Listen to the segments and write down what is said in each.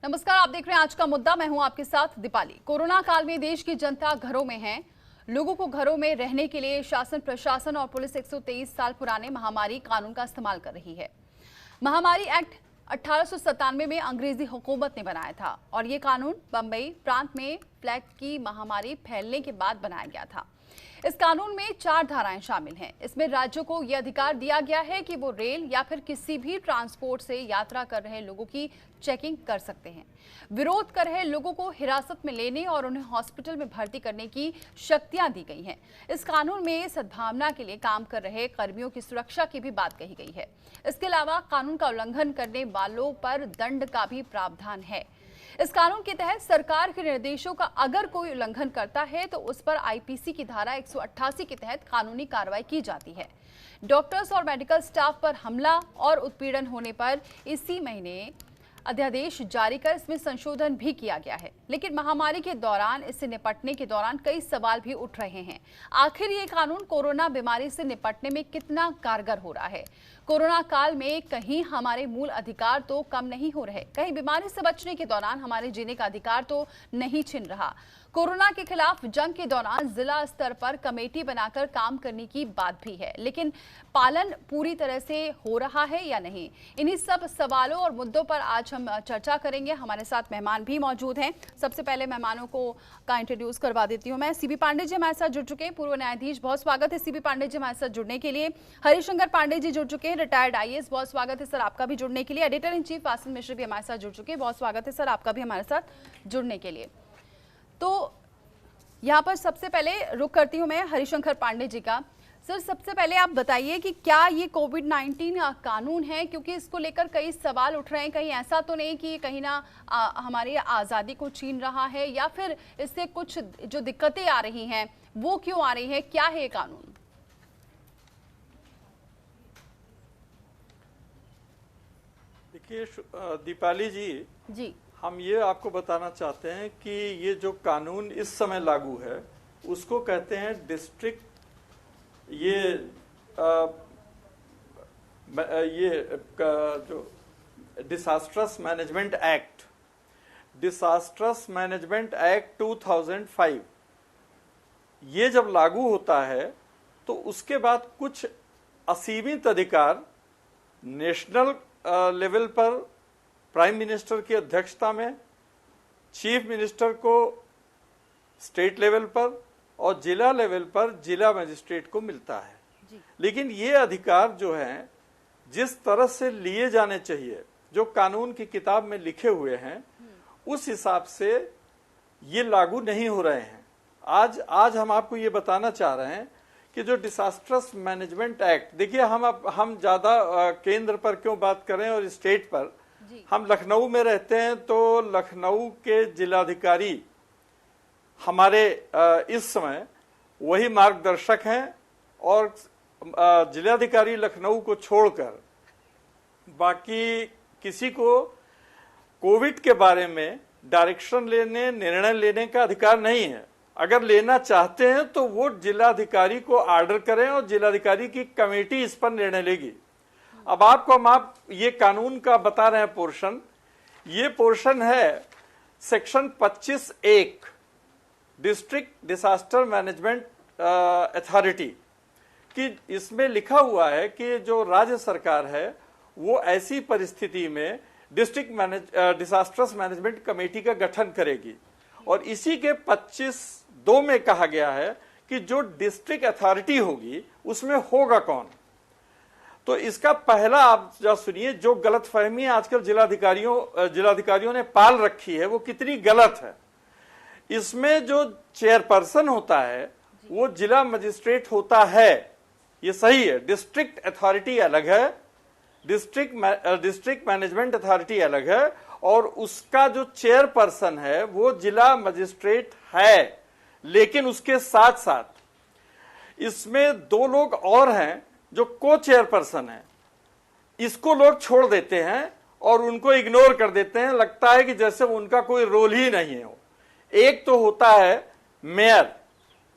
नमस्कार, आप देख रहे हैं आज का मुद्दा। मैं हूं आपके साथ दीपाली। कोरोना काल में देश की जनता घरों में है। लोगों को घरों में रहने के लिए शासन, प्रशासन और पुलिस 123 साल पुराने महामारी कानून का इस्तेमाल कर रही है। महामारी एक्ट 1897 में अंग्रेजी हुकूमत ने बनाया था और ये कानून बंबई प्रांत में प्लेग की महामारी फैलने के बाद बनाया गया था। इस कानून में 4 धाराएं शामिल हैं। इसमें राज्यों को यह अधिकार दिया गया है कि वो रेल या फिर किसी भी ट्रांसपोर्ट से यात्रा कर रहे लोगों की चेकिंग कर सकते हैं। विरोध कर रहे लोगों को हिरासत में लेने और उन्हें हॉस्पिटल में भर्ती करने की शक्तियां दी गई हैं। इस कानून में सद्भावना के लिए काम कर रहे कर्मियों की सुरक्षा की भी बात कही गई है। इसके अलावा कानून का उल्लंघन करने वालों पर दंड का भी प्रावधान है। इस कानून के तहत सरकार के निर्देशों का अगर कोई उल्लंघन करता है तो उस पर आईपीसी की धारा 188 के तहत कानूनी कार्रवाई की जाती है। डॉक्टर्स और मेडिकल स्टाफ पर हमला और उत्पीड़न होने पर इसी महीने अध्यादेश जारी कर इसमें संशोधन भी किया गया है। लेकिन महामारी के दौरान, इससे निपटने के दौरान कई सवाल भी उठ रहे हैं। आखिर ये कानून कोरोना बीमारी से निपटने में कितना कारगर हो रहा है? कोरोना काल में कहीं हमारे मूल अधिकार तो कम नहीं हो रहे, कहीं बीमारी से बचने के दौरान हमारे जीने का अधिकार तो नहीं छिन रहा। कोरोना के खिलाफ जंग के दौरान जिला स्तर पर कमेटी बनाकर काम करने की बात भी है, लेकिन पालन पूरी तरह से हो रहा है या नहीं? इन्हीं सब सवालों और मुद्दों पर आज हम चर्चा करेंगे। हमारे साथ मेहमान भी मौजूद हैं। सबसे पहले मेहमानों का इंट्रोड्यूस करवा देती हूँ मैं। सीबी पांडे जी हमारे साथ जुड़ चुके हैं, पूर्व न्यायाधीश। बहुत स्वागत है सीबी पांडे जी हमारे साथ जुड़ने के लिए। हरिशंकर पांडे जी जुड़ चुके हैं, रिटायर्ड आईएएस। बहुत स्वागत है सर आपका भी जुड़ने के लिए। एडिटर इन चीफ आसिम मिश्र भी हमारे साथ जुड़ चुके हैं। बहुत स्वागत है सर आपका भी हमारे साथ जुड़ने के लिए। तो यहाँ पर सबसे पहले रुक करती हूँ मैं हरिशंकर पांडे जी का। सर, सबसे पहले आप बताइए कि क्या ये कोविड-19 कानून है, क्योंकि इसको लेकर कई सवाल उठ रहे हैं। कहीं ऐसा तो नहीं कि कहीं ना हमारी आज़ादी को छीन रहा है, या फिर इससे कुछ जो दिक्कतें आ रही हैं वो क्यों आ रही है? क्या है ये कानून? देखिए दीपाली जी, हम ये आपको बताना चाहते हैं कि ये जो कानून इस समय लागू है उसको कहते हैं डिस्ट्रिक्ट जो डिसास्टर्स मैनेजमेंट एक्ट 2005 ये जब लागू होता है तो उसके बाद कुछ असीमित अधिकार नेशनल लेवल पर प्राइम मिनिस्टर की अध्यक्षता में, चीफ मिनिस्टर को स्टेट लेवल पर और जिला लेवल पर जिला मजिस्ट्रेट को मिलता है। लेकिन ये अधिकार जो हैं जिस तरह से लिए जाने चाहिए, जो कानून की किताब में लिखे हुए हैं, उस हिसाब से ये लागू नहीं हो रहे हैं। आज हम आपको ये बताना चाह रहे हैं कि जो डिसास्टर्स मैनेजमेंट एक्ट, देखिए हम ज्यादा केंद्र पर क्यों बात करें और स्टेट पर। हम लखनऊ में रहते हैं तो लखनऊ के जिलाधिकारी हमारे इस समय वही मार्गदर्शक हैं, और जिलाधिकारी लखनऊ को छोड़कर बाकी किसी को कोविड के बारे में डायरेक्शन लेने, निर्णय लेने का अधिकार नहीं है। अगर लेना चाहते हैं तो वो जिलाधिकारी को ऑर्डर करें और जिलाधिकारी की कमेटी इस पर निर्णय लेगी। अब आपको हम ये कानून का बता रहे हैं पोर्शन। ये पोर्शन है section 25(1) district disaster management authority कि इसमें लिखा हुआ है कि जो राज्य सरकार है वो ऐसी परिस्थिति में डिस्ट्रिक्ट डिसास्टर्स मैनेजमेंट कमेटी का गठन करेगी। और इसी के 25(2) में कहा गया है कि जो डिस्ट्रिक्ट अथॉरिटी होगी उसमें होगा कौन। तो इसका पहला आप सुनिए, जो गलतफहमी आजकल जिलाधिकारियों ने पाल रखी है वो कितनी गलत है। इसमें जो चेयरपर्सन होता है वो जिला मजिस्ट्रेट होता है, ये सही है। डिस्ट्रिक्ट अथॉरिटी अलग है, डिस्ट्रिक्ट मैनेजमेंट अथॉरिटी अलग है, और उसका जो चेयरपर्सन है वो जिला मजिस्ट्रेट है। लेकिन उसके साथ साथ इसमें 2 लोग और हैं जो को चेयरपर्सन है। इसको लोग छोड़ देते हैं और उनको इग्नोर कर देते हैं, लगता है कि जैसे उनका कोई रोल ही नहीं है। एक तो होता है मेयर,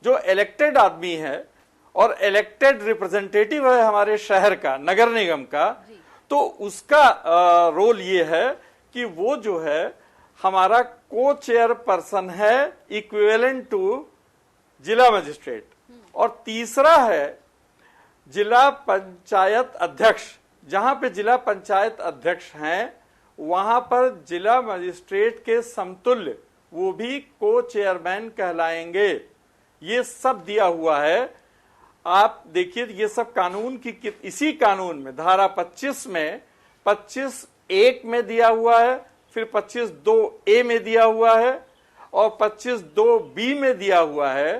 जो इलेक्टेड आदमी है और इलेक्टेड रिप्रेजेंटेटिव है हमारे शहर का, नगर निगम का। तो उसका रोल ये है कि वो जो है हमारा को चेयरपर्सन है इक्विवेलेंट टू जिला मजिस्ट्रेट, और तीसरा है जिला पंचायत अध्यक्ष। जहां पे जिला पंचायत अध्यक्ष हैं वहां पर जिला मजिस्ट्रेट के समतुल्य वो भी को चेयरमैन कहलाएंगे। ये सब दिया हुआ है। आप देखिए ये सब कानून की, इसी कानून में धारा 25 में 25(1) में दिया हुआ है, फिर 25(2)(a) में दिया हुआ है, और 25(2)(b) में दिया हुआ है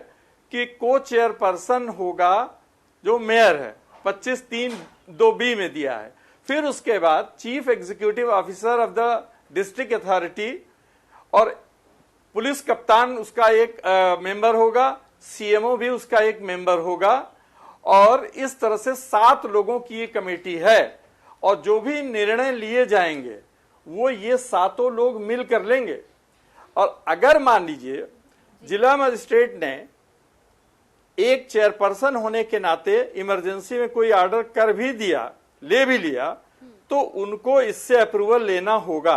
कि को चेयरपर्सन होगा जो मेयर है, 25(3)(2)(b) में दिया है। फिर उसके बाद chief executive officer of the district authority और पुलिस कप्तान उसका एक मेंबर होगा, सीएमओ भी उसका एक मेंबर होगा, और इस तरह से 7 लोगों की ये कमेटी है। और जो भी निर्णय लिए जाएंगे वो ये 7 लोग मिल कर लेंगे। और अगर मान लीजिए जिला मजिस्ट्रेट ने एक चेयरपर्सन होने के नाते इमरजेंसी में कोई ऑर्डर कर भी दिया, ले भी लिया, तो उनको इससे अप्रूवल लेना होगा।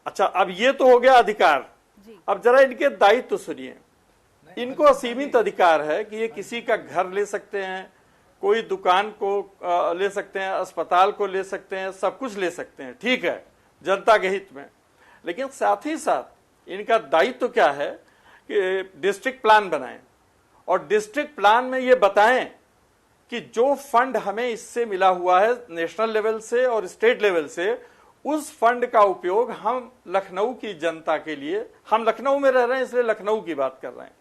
अच्छा, अब ये तो हो गया अधिकार। अब जरा इनके दायित्व तो सुनिए। इनको असीमित अधिकार है कि ये किसी का घर ले सकते हैं, कोई दुकान को ले सकते हैं, अस्पताल को ले सकते हैं, सब कुछ ले सकते हैं, ठीक है, जनता के हित में। लेकिन साथ ही साथ इनका दायित्व तो क्या है कि डिस्ट्रिक्ट प्लान बनाएं, और डिस्ट्रिक्ट प्लान में ये बताएं कि जो फंड हमें इससे मिला हुआ है नेशनल लेवल से और स्टेट लेवल से, उस फंड का उपयोग हम लखनऊ की जनता के लिए, हम लखनऊ में रह रहे हैं इसलिए लखनऊ की बात कर रहे हैं,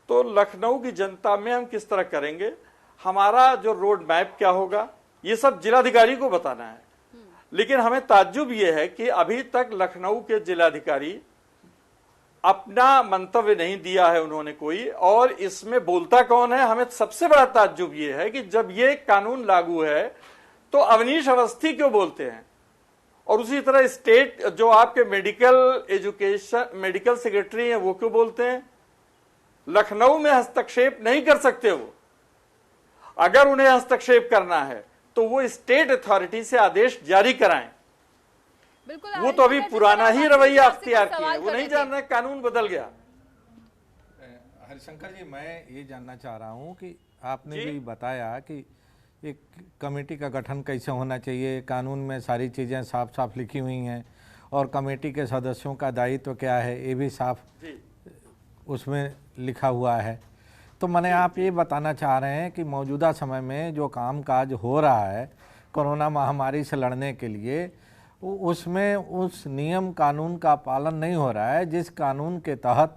तो लखनऊ की जनता में हम किस तरह करेंगे, हमारा जो रोड मैप क्या होगा, ये सब जिलाधिकारी को बताना है। लेकिन हमें ताज्जुब ये है कि अभी तक लखनऊ के जिलाधिकारी अपना मंतव्य नहीं दिया है उन्होंने कोई, और इसमें बोलता कौन है। हमें सबसे बड़ा ताज्जुब ये है कि जब ये कानून लागू है तो अवनीश अवस्थी क्यों बोलते हैं, और उसी तरह स्टेट जो आपके मेडिकल एजुकेशन मेडिकल सेक्रेटरी हैं वो क्यों बोलते हैं। लखनऊ में हस्तक्षेप नहीं कर सकते वो। अगर उन्हें हस्तक्षेप करना है तो वो स्टेट अथॉरिटी से आदेश जारी कराएं। वो तो अभी पुराना ही रवैया अख्तियार किया, वो नहीं जान रहे कानून बदल गया। हरिशंकर जी, मैं ये जानना चाह रहा हूँ कि आपने भी बताया कि एक कमेटी का गठन कैसे होना चाहिए, कानून में सारी चीज़ें साफ साफ लिखी हुई हैं, और कमेटी के सदस्यों का दायित्व क्या है ये भी साफ उसमें लिखा हुआ है। तो मैंने आप ये बताना चाह रहे हैं कि मौजूदा समय में जो कामकाज हो रहा है कोरोना महामारी से लड़ने के लिए, उसमें उस नियम कानून का पालन नहीं हो रहा है जिस कानून के तहत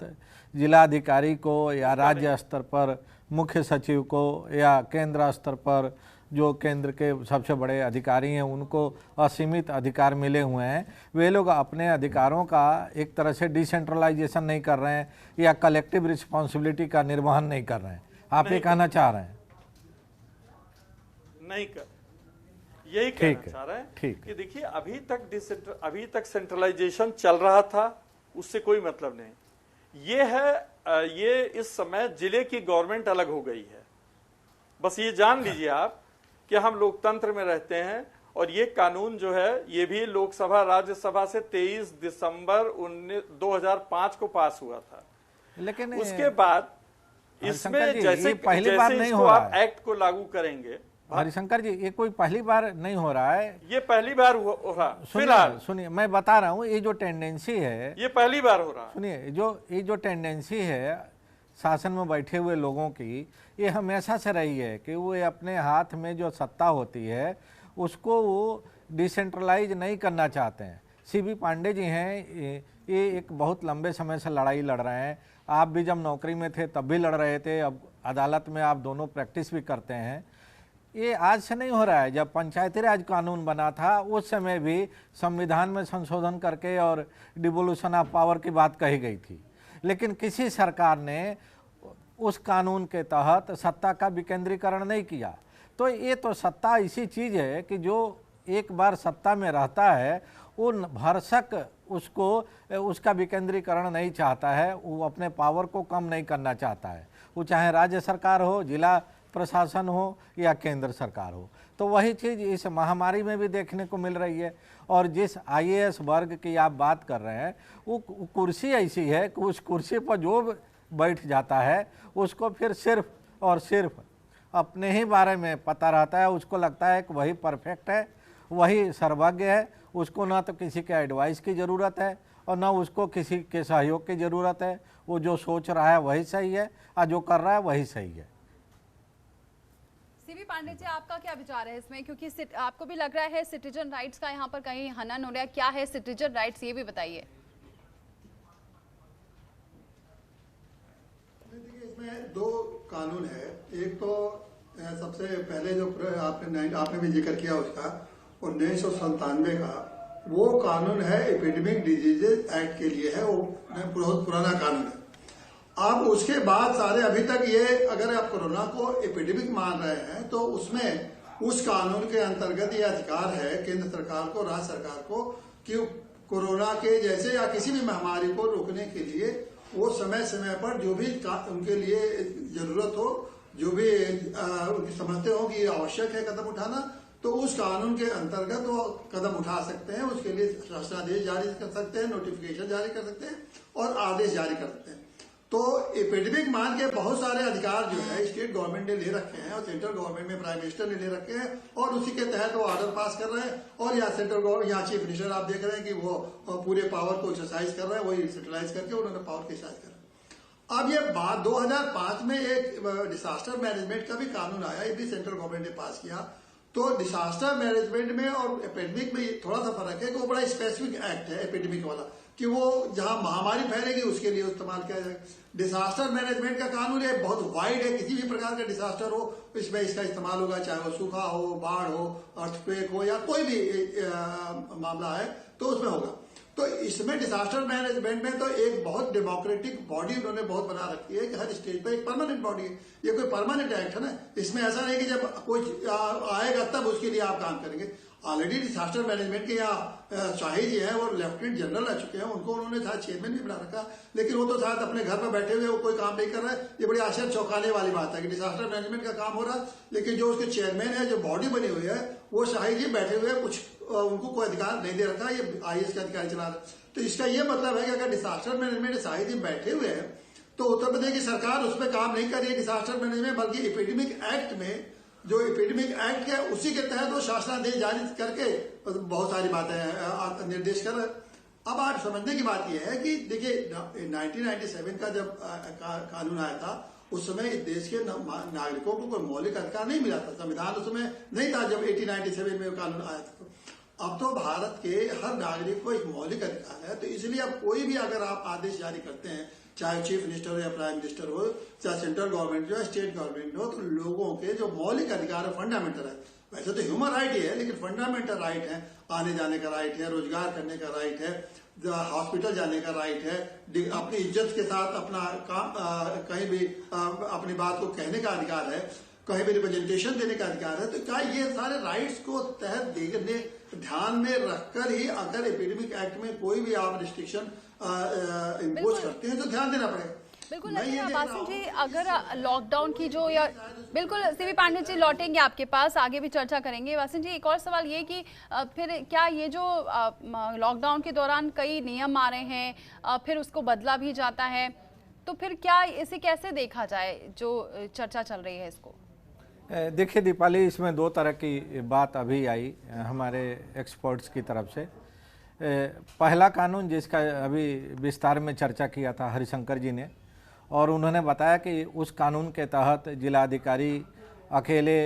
जिलाधिकारी को या राज्य स्तर पर मुख्य सचिव को या केंद्र स्तर पर जो केंद्र के सबसे बड़े अधिकारी हैं उनको असीमित अधिकार मिले हुए हैं। वे लोग अपने अधिकारों का एक तरह से डिसेंट्रलाइजेशन नहीं कर रहे हैं या कलेक्टिव रिस्पॉन्सिबिलिटी का निर्वहन नहीं कर रहे हैं। आप ये कहना चाह रहे हैं? नहीं कर, यही कहना चाह रहे हैं। ठीक कि देखिए अभी तक सेंट्रलाइजेशन चल रहा था, उससे कोई मतलब नहीं। ये इस समय जिले की गवर्नमेंट अलग हो गई है। बस ये जान लीजिए आप कि हम लोकतंत्र में रहते हैं, और ये कानून जो है ये भी लोकसभा राज्यसभा से 23 दिसंबर 2005 को पास हुआ था। लेकिन उसके बाद इसमें जैसे पहली बार नहीं हो रहा है, एक्ट को लागू करेंगे। हरिशंकर जी, ये कोई पहली बार नहीं हो रहा है, ये पहली बार हो रहा। फिलहाल सुनिए, मैं बता रहा हूँ, ये जो टेंडेंसी है ये पहली बार हो रहा। सुनिए, ये जो टेंडेंसी है शासन में बैठे हुए लोगों की, ये हमेशा से रही है कि वो अपने हाथ में जो सत्ता होती है उसको वो डिसेंट्रलाइज नहीं करना चाहते हैं। सीबी पांडे जी हैं, ये एक बहुत लंबे समय से लड़ाई लड़ रहे हैं। आप भी जब नौकरी में थे तब भी लड़ रहे थे, अब अदालत में आप दोनों प्रैक्टिस भी करते हैं। ये आज से नहीं हो रहा है। जब पंचायती राज कानून बना था उस समय भी संविधान में संशोधन करके और डिवोल्यूशन ऑफ पावर की बात कही गई थी, लेकिन किसी सरकार ने उस कानून के तहत सत्ता का विकेंद्रीकरण नहीं किया। तो ये तो सत्ता ऐसी चीज़ है कि जो एक बार सत्ता में रहता है वो भरसक उसका विकेंद्रीकरण नहीं चाहता है, वो अपने पावर को कम नहीं करना चाहता है, वो चाहे राज्य सरकार हो, जिला प्रशासन हो या केंद्र सरकार हो। तो वही चीज़ इस महामारी में भी देखने को मिल रही है। और जिस आईएएस वर्ग की आप बात कर रहे हैं, वो कुर्सी ऐसी है कि उस कुर्सी पर जो बैठ जाता है उसको फिर सिर्फ और सिर्फ अपने ही बारे में पता रहता है। उसको लगता है कि वही परफेक्ट है, वही सर्वज्ञ है, उसको ना तो किसी के एडवाइस की ज़रूरत है और ना उसको किसी के सहयोग की ज़रूरत है। वो जो सोच रहा है वही सही है और जो कर रहा है वही सही है। सीबी पांडे जी, आपका क्या विचार है इसमें, क्योंकि आपको भी लग रहा है सिटीजन राइट्स का यहाँ पर कहीं हनन हो रहा है? क्या है सिटीजन राइट्स, ये भी बताइए। देखिए, इसमें दो कानून है। एक तो सबसे पहले जो आपने भी जिक्र किया उसका 1997 का वो कानून है, एपिडेमिक डिजीजेज एक्ट के लिए है, वो बहुत पुराना कानून है। अब उसके बाद सारे अभी तक ये, अगर आप कोरोना को एपिडेमिक मान रहे हैं तो उसमें उस कानून के अंतर्गत ये अधिकार है केंद्र सरकार को, राज्य सरकार को, कि कोरोना के जैसे या किसी भी महामारी को रोकने के लिए वो समय समय पर जो भी उनके लिए जरूरत हो, जो भी समझते हो कि आवश्यक है कदम उठाना, तो उस कानून के अंतर्गत वो कदम उठा सकते हैं। उसके लिए शासनादेश जारी कर सकते हैं, नोटिफिकेशन जारी कर सकते हैं और आदेश जारी कर सकते हैं। तो एपिडेमिक मान के बहुत सारे अधिकार जो है स्टेट गवर्नमेंट ने ले रखे हैं और सेंट्रल गवर्नमेंट में प्राइम मिनिस्टर ने ले रखे हैं और उसी के तहत वो ऑर्डर पास कर रहे हैं। और यहाँ सेंट्रल गवर्नमेंट, यहाँ चीफ मिनिस्टर आप देख रहे हैं कि वो पूरे पावर को एक्सरसाइज कर रहे हैं, वही सेंट्रलाइज करके उन्होंने पावर को एक्सरसाइज कर। अब ये बात 2005 में एक डिजास्टर मैनेजमेंट का भी कानून आया, ये भी सेंट्रल गवर्नमेंट ने पास किया। तो डिजास्टर मैनेजमेंट में और एपिडेमिक में थोड़ा सा फर्क है कि वो बड़ा स्पेसिफिक एक्ट है एपिडेमिक वाला, कि वो जहां महामारी फैलेगी उसके लिए इस्तेमाल किया जाएगा। डिजास्टर मैनेजमेंट का कानून है बहुत वाइड है, किसी भी प्रकार का डिजास्टर हो इसमें इसका इस्तेमाल होगा, चाहे वो सूखा हो, बाढ़ हो, अर्थक्वेक हो या कोई भी मामला है तो उसमें होगा। तो इसमें डिजास्टर मैनेजमेंट में तो एक बहुत डेमोक्रेटिक बॉडी उन्होंने बहुत बना रखी है कि हर स्टेज पर एक परमानेंट बॉडी है। ये कोई परमानेंट एक्ट है ना, इसमें ऐसा नहीं कि जब कोई आएगा तब उसके लिए आप काम करेंगे। ऑलरेडी डिजास्टर मैनेजमेंट के यहाँ शाही जी हैं, वो लेफ्टिनेंट जनरल रह चुके हैं, उनको उन्होंने शायद चेयरमैन भी बना रखा, लेकिन वो तो शायद अपने घर पर बैठे हुए वो कोई काम नहीं कर रहा है। ये बड़ी आश्चर्य चौंकाने वाली बात है कि डिजास्टर मैनेजमेंट का काम हो रहा है, लेकिन जो उसके चेयरमैन है, जो बॉडी बनी हुई है, वो शाही जी बैठे हुए, कुछ उनको कोई अधिकार नहीं दे रखा, ये आईएएस के अधिकारी चला रहे। तो इसका ये मतलब है कि अगर डिजास्टर मैनेजमेंट शाही जी बैठे हुए हैं तो उत्तर प्रदेश की सरकार उस पर काम नहीं कर रही है डिजास्टर मैनेजमेंट, बल्कि एपिडेमिक एक्ट में, जो एपिडेमिक एक्ट है उसी के तहत वो शासनादेश जारी करके बहुत सारी बातें निर्देश कर रहे हैं। अब आप समझने की बात यह है कि देखिए 1997 का जब कानून आया था उस समय इस देश के नागरिकों को कोई मौलिक अधिकार नहीं मिला था, संविधान उस समय नहीं था जब 1897 में कानून आया था। अब तो भारत के हर नागरिक को एक मौलिक अधिकार है, तो इसलिए अब कोई भी अगर आप आदेश जारी करते हैं, चाहे चीफ मिनिस्टर हो या प्राइम मिनिस्टर हो, चाहे सेंट्रल गवर्नमेंट हो या स्टेट गवर्नमेंट हो, तो लोगों के जो मौलिक अधिकार है, फंडामेंटल है, वैसे तो ह्यूमन राइट ही है लेकिन फंडामेंटल राइट है, आने जाने का राइट है, रोजगार करने का राइट है, हॉस्पिटल जाने का राइट है, अपनी इज्जत के साथ अपना काम कहीं भी अपनी बात को कहने का अधिकार है, कहीं भी रिप्रेजेंटेशन देने का अधिकार है। तो क्या ये सारे राइट्स को तहत देखने ध्यान में रखकर ही अगर एपिडेमिक एक्ट में कोई भी आप रिस्ट्रिक्शन इम्पोज करते हैं तो ध्यान देना पड़ेगा। बिल्कुल, लेकिन वासिन जी अगर लॉकडाउन की जो, या बिल्कुल सीबी पांडे जी लौटेंगे आपके पास, आगे भी चर्चा करेंगे। वासिन जी एक और सवाल ये कि फिर क्या ये जो लॉकडाउन के दौरान कई नियम आ रहे हैं फिर उसको बदला भी जाता है, तो फिर क्या इसे कैसे देखा जाए जो चर्चा चल रही है इसको? देखिए दीपाली, इसमें दो तरह की बात अभी आई हमारे एक्सपर्ट्स की तरफ से। पहला कानून जिसका अभी विस्तार में चर्चा किया था हरिशंकर जी ने, और उन्होंने बताया कि उस कानून के तहत जिलाधिकारी अकेले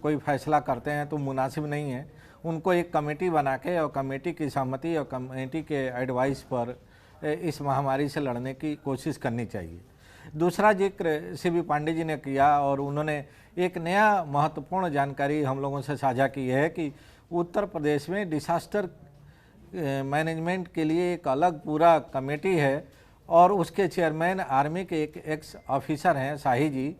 कोई फैसला करते हैं तो मुनासिब नहीं है, उनको एक कमेटी बना के और कमेटी की सहमति और कमेटी के एडवाइस पर इस महामारी से लड़ने की कोशिश करनी चाहिए। दूसरा जिक्र सीबी पांडे जी ने किया और उन्होंने एक नया महत्वपूर्ण जानकारी हम लोगों से साझा की है कि उत्तर प्रदेश में डिसास्टर मैनेजमेंट के लिए एक अलग पूरा कमेटी है और उसके चेयरमैन आर्मी के एक एक्स ऑफिसर हैं शाही जी।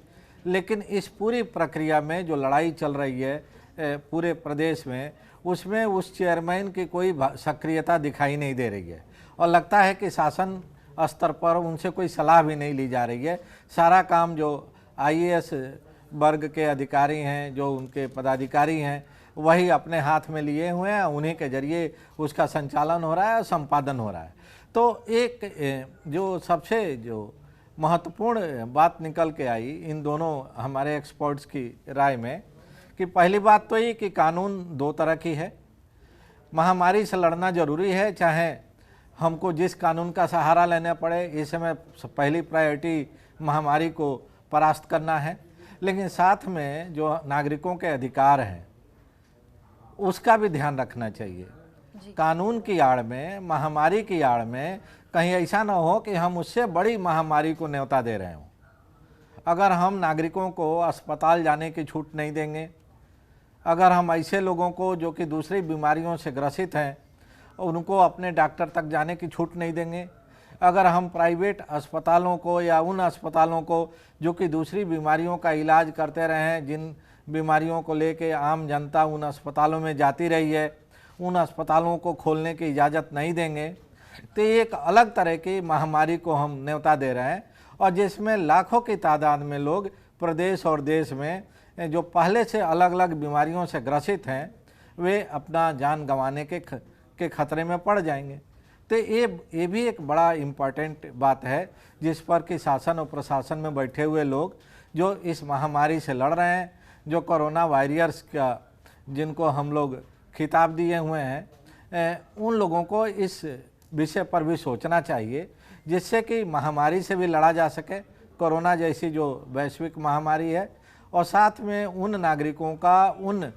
लेकिन इस पूरी प्रक्रिया में जो लड़ाई चल रही है पूरे प्रदेश में, उसमें उस चेयरमैन की कोई सक्रियता दिखाई नहीं दे रही है और लगता है कि शासन स्तर पर उनसे कोई सलाह भी नहीं ली जा रही है। सारा काम जो आईएएस वर्ग के अधिकारी हैं, जो उनके पदाधिकारी हैं, वही अपने हाथ में लिए हुए हैं, उन्हीं के जरिए उसका संचालन हो रहा है और संपादन हो रहा है। तो एक जो सबसे जो महत्वपूर्ण बात निकल के आई इन दोनों हमारे एक्सपर्ट्स की राय में, कि पहली बात तो ये कि कानून दो तरह की है। महामारी से लड़ना जरूरी है, चाहे हमको जिस कानून का सहारा लेना पड़े, इस समय पहली प्रायोरिटी महामारी को परास्त करना है, लेकिन साथ में जो नागरिकों के अधिकार हैं उसका भी ध्यान रखना चाहिए। कानून की आड़ में, महामारी की आड़ में कहीं ऐसा ना हो कि हम उससे बड़ी महामारी को न्योता दे रहे हों। अगर हम नागरिकों को अस्पताल जाने की छूट नहीं देंगे, अगर हम ऐसे लोगों को जो कि दूसरी बीमारियों से ग्रसित हैं उनको अपने डॉक्टर तक जाने की छूट नहीं देंगे, अगर हम प्राइवेट अस्पतालों को या उन अस्पतालों को जो कि दूसरी बीमारियों का इलाज करते रहे हैं, जिन बीमारियों को लेके आम जनता उन अस्पतालों में जाती रही है, उन अस्पतालों को खोलने की इजाज़त नहीं देंगे, तो एक अलग तरह की महामारी को हम न्योता दे रहे हैं, और जिसमें लाखों की तादाद में लोग प्रदेश और देश में जो पहले से अलग अलग बीमारियों से ग्रसित हैं वे अपना जान गंवाने के खतरे में पड़ जाएंगे। तो ये भी एक बड़ा इम्पॉर्टेंट बात है जिस पर कि शासन और प्रशासन में बैठे हुए लोग जो इस महामारी से लड़ रहे हैं, जो कोरोना वायरस का जिनको हम लोग खिताब दिए हुए हैं, उन लोगों को इस विषय पर भी सोचना चाहिए, जिससे कि महामारी से भी लड़ा जा सके, कोरोना जैसी जो वैश्विक महामारी है, और साथ में उन नागरिकों का, उन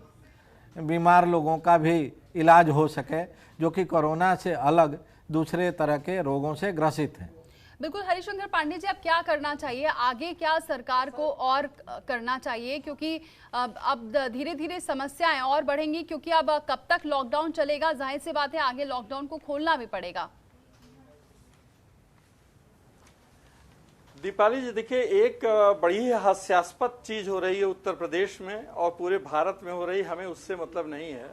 बीमार लोगों का भी इलाज हो सके जो कि कोरोना से अलग दूसरे तरह के रोगों से ग्रसित हैं। बिल्कुल हरिशंकर पांडे जी, अब क्या करना चाहिए आगे, क्या सरकार को और करना चाहिए, क्योंकि अब धीरे धीरे समस्याएं और बढ़ेंगी, क्योंकि अब कब तक लॉकडाउन चलेगा, जाहिर सी बात है आगे लॉकडाउन को खोलना भी पड़ेगा। दीपाली जी देखिए, एक बड़ी हास्यास्पद चीज हो रही है उत्तर प्रदेश में और पूरे भारत में हो रही, हमें उससे मतलब नहीं है,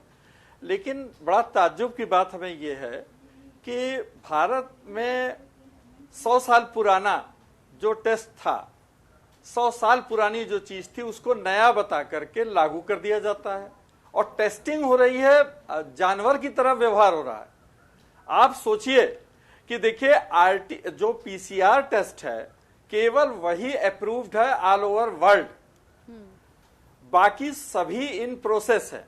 लेकिन बड़ा ताज्जुब की बात हमें यह है कि भारत में 100 साल पुराना जो टेस्ट था, 100 साल पुरानी जो चीज थी उसको नया बता करके लागू कर दिया जाता है, और टेस्टिंग हो रही है, जानवर की तरह व्यवहार हो रहा है। आप सोचिए कि देखिए जो पीसीआर टेस्ट है केवल वही अप्रूव्ड है ऑल ओवर वर्ल्ड, बाकी सभी इन प्रोसेस है।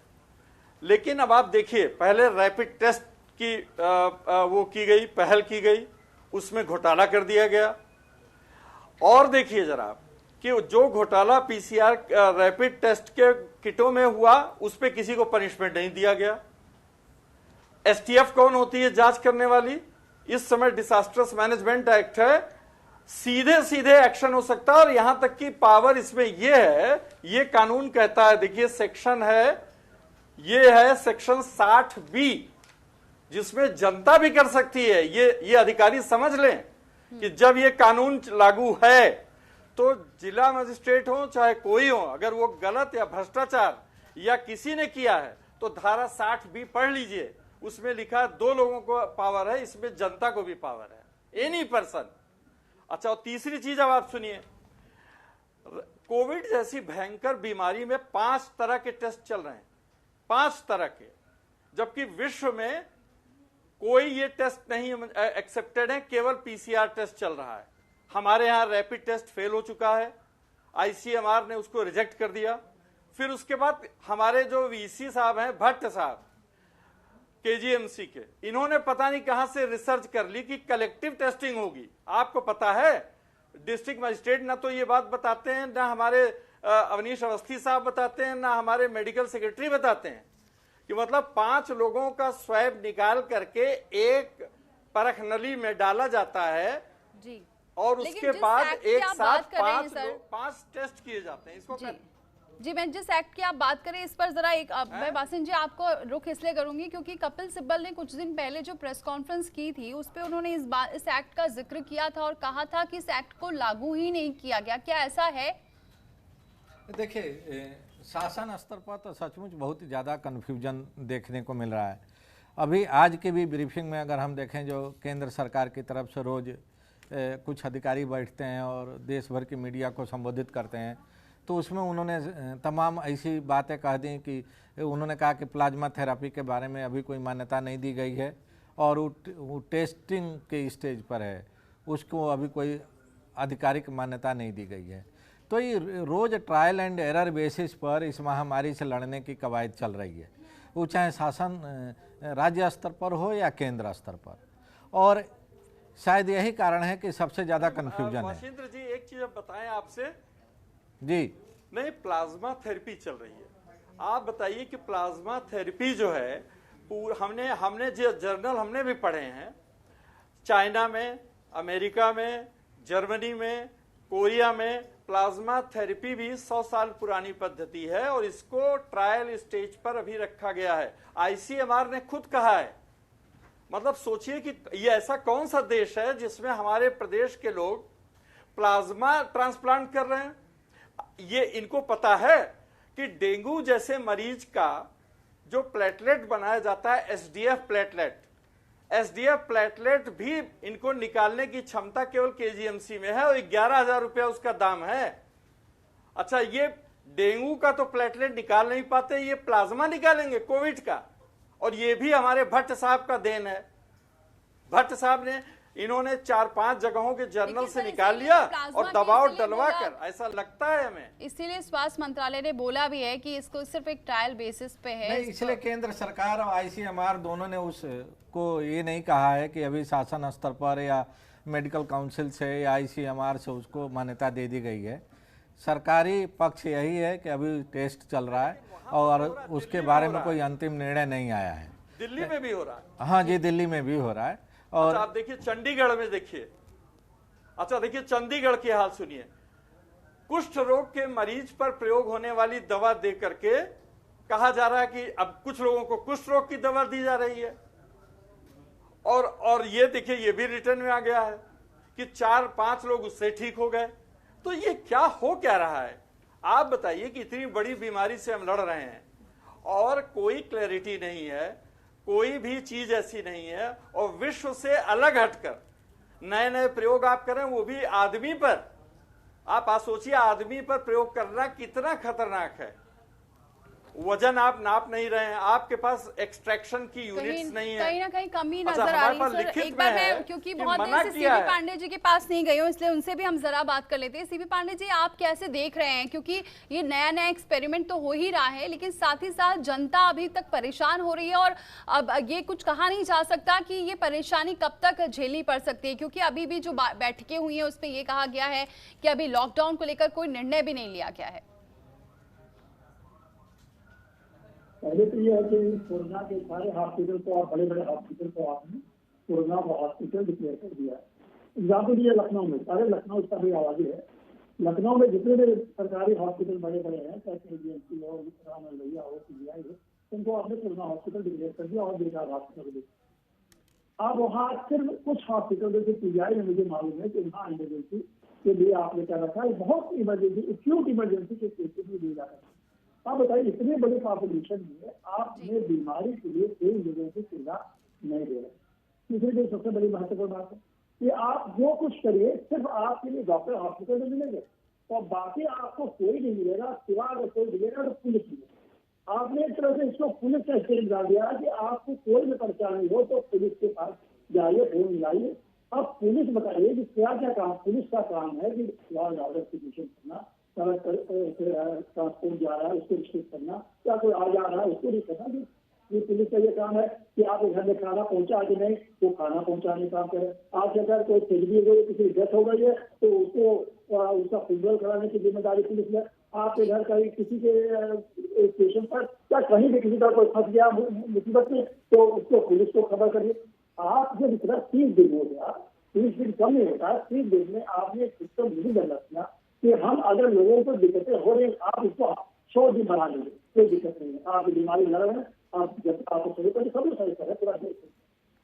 लेकिन अब आप देखिए, पहले रैपिड टेस्ट की वो की गई, पहल की गई, उसमें घोटाला कर दिया गया, और देखिए जरा कि जो घोटाला पीसीआर रैपिड टेस्ट के किटों में हुआ उस पे किसी को पनिशमेंट नहीं दिया गया। एसटीएफ कौन होती है जांच करने वाली? इस समय डिजास्टर्स मैनेजमेंट एक्ट है, सीधे सीधे एक्शन हो सकता है, और यहां तक की पावर इसमें यह है, ये कानून कहता है, देखिए सेक्शन है, ये है सेक्शन 60B, जिसमें जनता भी कर सकती है। ये अधिकारी समझ लें कि जब ये कानून लागू है तो जिला मजिस्ट्रेट हो चाहे कोई हो, अगर वो गलत या भ्रष्टाचार या किसी ने किया है तो धारा 60B पढ़ लीजिए, उसमें लिखा है 2 लोगों को पावर है, इसमें जनता को भी पावर है, एनी पर्सन। अच्छा, और तीसरी चीज अब आप सुनिए, कोविड जैसी भयंकर बीमारी में 5 तरह के टेस्ट चल रहे हैं, 5 तरह के, जबकि विश्व में कोई ये टेस्ट नहीं एक्सेप्टेड है, केवल पीसीआर टेस्ट चल रहा है। हमारे यहां रैपिड टेस्ट फेल हो चुका है, आईसीएमआर ने उसको रिजेक्ट कर दिया। फिर उसके बाद हमारे जो वीसी साहब हैं, भट्ट साहब केजीएमसी के, इन्होंने पता नहीं कहां से रिसर्च कर ली कि कलेक्टिव टेस्टिंग होगी। आपको पता है, डिस्ट्रिक्ट मजिस्ट्रेट ना तो ये बात बताते हैं, ना हमारे अवनीश अवस्थी साहब बताते हैं, ना हमारे मेडिकल सेक्रेटरी बताते हैं कि मतलब 5 लोगों का स्वैब निकाल करके एक परख नली में डाला जाता है जी, और उसके बाद एक साथ 5 टेस्ट किए जाते हैं। इसको जी, मैं जिस एक्ट की आप बात करें इस पर जरा एक मैं बासिन जी आपको रुख इसलिए करूंगी क्योंकि कपिल सिब्बल ने कुछ दिन पहले जो प्रेस कॉन्फ्रेंस की थी उस पे उन्होंने इस एक्ट का जिक्र किया था और कहा था कि इस एक्ट को लागू ही नहीं किया गया। क्या ऐसा है? देखिए, शासन स्तर पर तो सचमुच बहुत ही ज़्यादा कन्फ्यूजन देखने को मिल रहा है। अभी आज की भी ब्रीफिंग में अगर हम देखें, जो केंद्र सरकार की तरफ से रोज़ कुछ अधिकारी बैठते हैं और देश भर की मीडिया को संबोधित करते हैं, तो उसमें उन्होंने तमाम ऐसी बातें कह दी कि उन्होंने कहा कि प्लाज्मा थेरेपी के बारे में अभी कोई मान्यता नहीं दी गई है और वो टेस्टिंग के स्टेज पर है, उसको अभी कोई आधिकारिक मान्यता नहीं दी गई है। तो ये रोज़ ट्रायल एंड एरर बेसिस पर इस महामारी से लड़ने की कवायद चल रही है, वो चाहे शासन राज्य स्तर पर हो या केंद्र स्तर पर। और शायद यही कारण है कि सबसे ज़्यादा कन्फ्यूजन है। वाशिंद्र जी, एक चीज़ अब बताएं आपसे जी। नहीं, प्लाज्मा थेरेपी चल रही है, आप बताइए कि प्लाज्मा थेरेपी जो है हमने जो जर्नल हमने भी पढ़े हैं, चाइना में, अमेरिका में, जर्मनी में, कोरिया में प्लाज्मा थेरेपी भी 100 साल पुरानी पद्धति है और इसको ट्रायल स्टेज पर अभी रखा गया है। आईसीएमआर ने खुद कहा है। मतलब सोचिए कि ये ऐसा कौन सा देश है जिसमें हमारे प्रदेश के लोग प्लाज्मा ट्रांसप्लांट कर रहे हैं। ये इनको पता है कि डेंगू जैसे मरीज का जो प्लेटलेट बनाया जाता है, एसडीएफ प्लेटलेट भी इनको निकालने की क्षमता केवल केजीएमसी में है और 11,000 रुपया उसका दाम है। अच्छा, ये डेंगू का तो प्लेटलेट निकाल नहीं पाते, ये प्लाज्मा निकालेंगे कोविड का, और ये भी हमारे भट्ट साहब का देन है। भट्ट साहब ने इन्होंने 4-5 जगहों के जर्नल से निकाल लिया और दबाव डलवा कर, ऐसा लगता है हमें। इसीलिए स्वास्थ्य मंत्रालय ने बोला भी है कि इसको सिर्फ एक ट्रायल बेसिस पे है। नहीं, इसलिए केंद्र सरकार और आईसीएमआर दोनों ने उसको ये नहीं कहा है कि अभी शासन स्तर पर या मेडिकल काउंसिल से या आईसीएमआर से उसको मान्यता दे दी गई है। सरकारी पक्ष यही है कि अभी टेस्ट चल रहा है और उसके बारे में कोई अंतिम निर्णय नहीं आया है। दिल्ली में भी हो रहा है। हाँ जी, दिल्ली में भी हो रहा है। और अच्छा, आप देखिए चंडीगढ़ में देखिए। अच्छा देखिए चंडीगढ़ की हाल सुनिए। कुष्ठ रोग के मरीज पर प्रयोग होने वाली दवा दे करके कहा जा रहा है कि अब कुछ लोगों को कुष्ठ रोग की दवा दी जा रही है। और ये देखिए, ये भी रिटर्न में आ गया है कि 4-5 लोग उससे ठीक हो गए। तो ये क्या हो क्या रहा है? आप बताइए कि इतनी बड़ी बीमारी से हम लड़ रहे हैं और कोई क्लैरिटी नहीं है, कोई भी चीज ऐसी नहीं है, और विश्व से अलग हटकर नए नए प्रयोग आप करें, वो भी आदमी पर। आप सोचिए, आदमी पर प्रयोग करना कितना खतरनाक है। वजन आप नाप नहीं रहे हैं, आपके पास एक्सट्रैक्शन की यूनिट्स नहीं है, कहीं ना कहीं कमी नजर आ रही है। सर, एक बार मैं, क्योंकि बहुत देर से सीबी पांडे जी के पास नहीं गई हूँ, इसलिए उनसे भी हम जरा बात कर लेते हैं। सीबी पांडे जी, आप कैसे देख रहे हैं? क्योंकि ये नया नया एक्सपेरिमेंट तो हो ही रहा है, लेकिन साथ ही साथ जनता अभी तक परेशान हो रही है और अब ये कुछ कहा नहीं जा सकता कि ये परेशानी कब तक झेलनी पड़ सकती है, क्योंकि अभी भी जो बैठकें हुई हैं उस पर यह कहा गया है कि अभी लॉकडाउन को लेकर कोई निर्णय भी नहीं लिया गया है। पहले तो ये है कि कोरोना के सारे हॉस्पिटल को और बड़े बड़े हॉस्पिटल को आपने कोरोना का हॉस्पिटल डिक्लेयर कर दिया है। एग्जाम्पल ये लखनऊ में, सारे लखनऊ इसका भी आवाज़ी है। लखनऊ में जितने भी सरकारी हॉस्पिटल बड़े बड़े हैं, चाहे केजीएमसी हो, रामलैया हो, पीजीआई हो, उनको आपने कोरोना हॉस्पिटल डिक्लेयर कर दिया और 2-4 हॉस्पिटल भी। अब वहाँ सिर्फ कुछ हॉस्पिटल जैसे पीजीआई में मुझे मालूम है कि वहाँ इमरजेंसी के लिए आपने क्या रखा है, बहुत इमरजेंसी, एक्यूट इमरजेंसी के केसेस भी दिए जा रहे हैं। आप बताइए, इतने बड़े पॉपुलेशन में आपने बीमारी के लिए कोई इमरजेंसी सुविधा नहीं दे रहे। तीसरी जो सबसे बड़ी महत्वपूर्ण बात है कि आप जो कुछ करिए सिर्फ आपके लिए डॉक्टर हॉस्पिटल में मिलेंगे और बाकी आपको कोई नहीं मिलेगा, सिवा अगर कोई मिलेगा तो पुलिस मिलेगा। आपने एक तरह से इसको पुलिस का स्टेज डाल दिया कि आपको कोई भी परेशानी हो तो पुलिस के पास जाइए, फोन मिलाइए। अब पुलिस बताइए कि क्या क्या काम पुलिस का काम है कि लॉ एंड ऑर्डर की डिसीजन करना, ट्रांसपोर्ट जा रहा है उसको रिस्ट्रिक्ट करना, या कोई आ जा रहा है उसको भी करना। ये पुलिस का ये काम है कि आप घर में खाना पहुंचा के नहीं, वो खाना पहुंचाने का काम करे। आज अगर कोई ट्रेजेडी हो गई, किसी डेथ हो गई है तो उसको उसका फुटबॉल कराने की जिम्मेदारी पुलिस ने। आपके घर का किसी के स्टेशन पर या कहीं भी किसी का कोई फंस गया मुसीबत में तो उसको पुलिस को खबर करिए। आप जब इतना 30 दिन हो गया, 30 दिन कम नहीं होता, 30 दिन में आपने एक सिस्टम नहीं डेवलप किया कि हम अगर लोगों को दिक्कतें हो रही आप इसको 100 दिन बढ़ा देंगे, कोई दिक्कत नहीं है। आप बीमारी लड़ रहे हैं, आप जब आपको सही करें सब सही करें पूरा देश।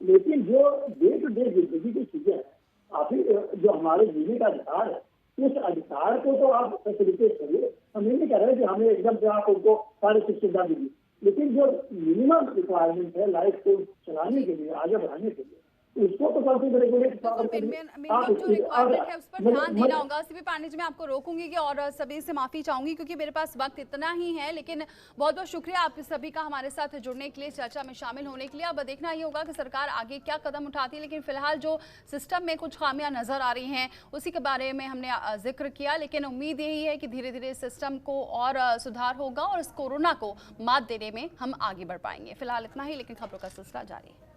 लेकिन जो डे टू डे जिंदगी की चीजें हैं, आप जो हमारे जीने का अधिकार है, उस अधिकार को तो आप फैसिलिटेट करिए। हम ये नहीं कह रहे कि हमें एकदम से आप उनको सारी सुविधा दीजिए, लेकिन जो मिनिमम रिक्वायरमेंट है लाइफ को चलाने के लिए, आगे बढ़ाने के लिए, उसको तो कंट्री रेगुलेट बिल्कुल मिनिमम जो रिक्वायरमेंट है उस पर ध्यान देना होगा। सीपी पांडे जी, मैं आपको रोकूंगी कि और सभी से माफी चाहूंगी क्योंकि मेरे पास वक्त इतना ही है, लेकिन बहुत बहुत शुक्रिया आप सभी का हमारे साथ जुड़ने के लिए, चर्चा में शामिल होने के लिए। अब देखना ही होगा कि सरकार आगे क्या कदम उठाती है, लेकिन फिलहाल जो सिस्टम में कुछ खामियां नजर आ रही हैं उसी के बारे में हमने जिक्र किया, लेकिन उम्मीद यही है कि धीरे धीरे सिस्टम को और सुधार होगा और इस कोरोना को मात देने में हम आगे बढ़ पाएंगे। फिलहाल इतना ही, लेकिन खबरों का सिलसिला जारी है।